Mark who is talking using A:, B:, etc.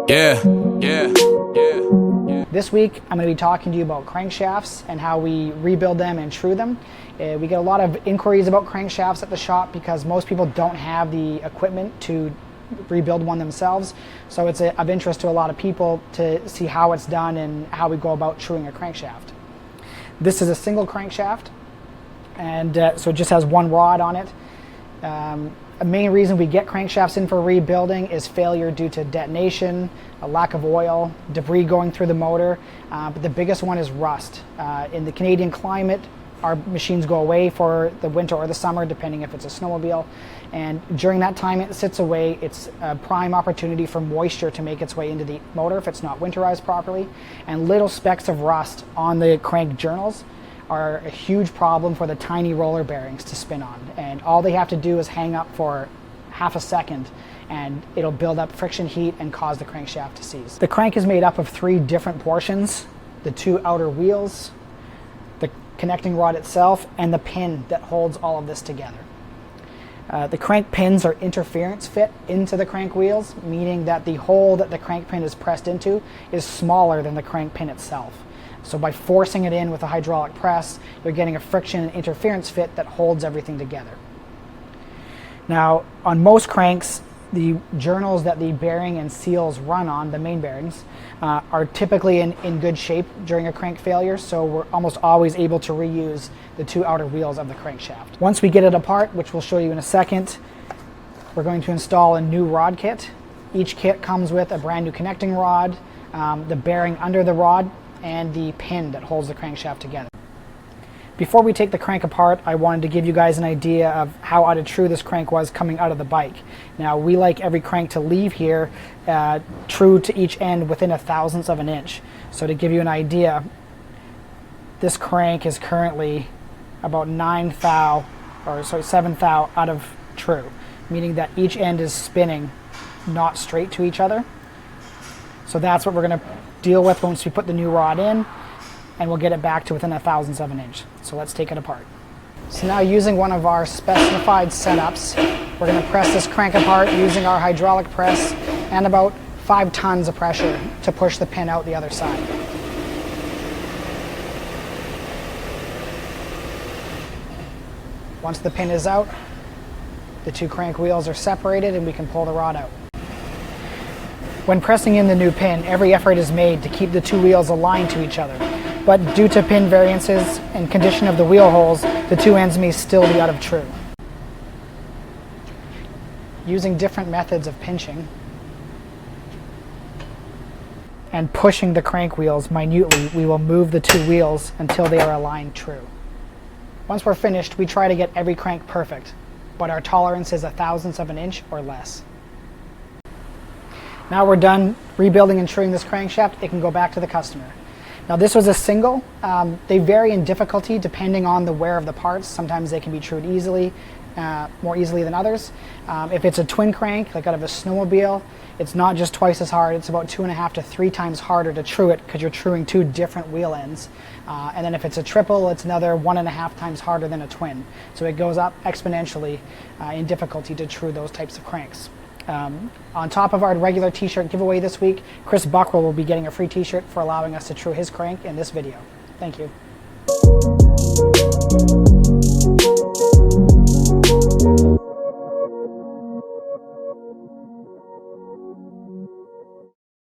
A: Yeah.
B: This week, I'm going to be talking to you about crankshafts and how we rebuild them and true them. We get a lot of inquiries about crankshafts at the shop because most people don't have the equipment to rebuild one themselves. So it's of interest to a lot of people to see how it's done and how we go about truing a crankshaft. This is a single crankshaft, and so it just has one rod on it. A main reason we get crankshafts in for rebuilding is failure due to detonation, a lack of oil, debris going through the motor, but the biggest one is rust. In the Canadian climate, our machines go away for the winter or the summer, depending if it's a snowmobile, and during that time it sits away. It's a prime opportunity for moisture to make its way into the motor if it's not winterized properly, and little specks of rust on the crank journals are a huge problem for the tiny roller bearings to spin on, and all they have to do is hang up for half a second and it'll build up friction heat and cause the crankshaft to seize. The crank is made up of 3 different portions: the 2 outer wheels, the connecting rod itself, and the pin that holds all of this together. The crank pins are interference fit into the crank wheels, meaning that the hole that the crank pin is pressed into is smaller than the crank pin itself. So by forcing it in with a hydraulic press, you're getting a friction and interference fit that holds everything together. Now, on most cranks, the journals that the bearing and seals run on, the main bearings, are typically in good shape during a crank failure, so we're almost always able to reuse the 2 outer wheels of the crankshaft. Once we get it apart, which we'll show you in a second, we're going to install a new rod kit. Each kit comes with a brand new connecting rod, the bearing under the rod, and the pin that holds the crankshaft together. Before we take the crank apart, I wanted to give you guys an idea of how out of true this crank was coming out of the bike. Now, we like every crank to leave here true to each end within 1/1000th of an inch. So to give you an idea, this crank is currently about 7 thou out of true, meaning that each end is spinning not straight to each other. So that's what we're going to deal with once we put the new rod in, and we'll get it back to within 1/1000th of an inch. So let's take it apart. So now, using one of our specified setups, we're going to press this crank apart using our hydraulic press and about 5 tons of pressure to push the pin out the other side. Once the pin is out, the 2 crank wheels are separated and we can pull the rod out. When pressing in the new pin, every effort is made to keep the 2 wheels aligned to each other. But due to pin variances and condition of the wheel holes, the 2 ends may still be out of true. Using different methods of pinching and pushing the crank wheels minutely, we will move the 2 wheels until they are aligned true. Once we're finished, we try to get every crank perfect, but our tolerance is 1/1000th of an inch or less. Now we're done rebuilding and truing this crankshaft. It can go back to the customer. Now, this was a single. They vary in difficulty depending on the wear of the parts. Sometimes they can be trued easily, more easily than others. If it's a twin crank, like out of a snowmobile, it's not just twice as hard. It's about 2.5 to 3 times harder to true it because you're truing 2 different wheel ends. And then if it's a triple, it's another 1.5 times harder than a twin. So it goes up exponentially in difficulty to true those types of cranks. On top of our regular t-shirt giveaway this week, Chris Buckroll will be getting a free t-shirt for allowing us to true his crank in this video. Thank you.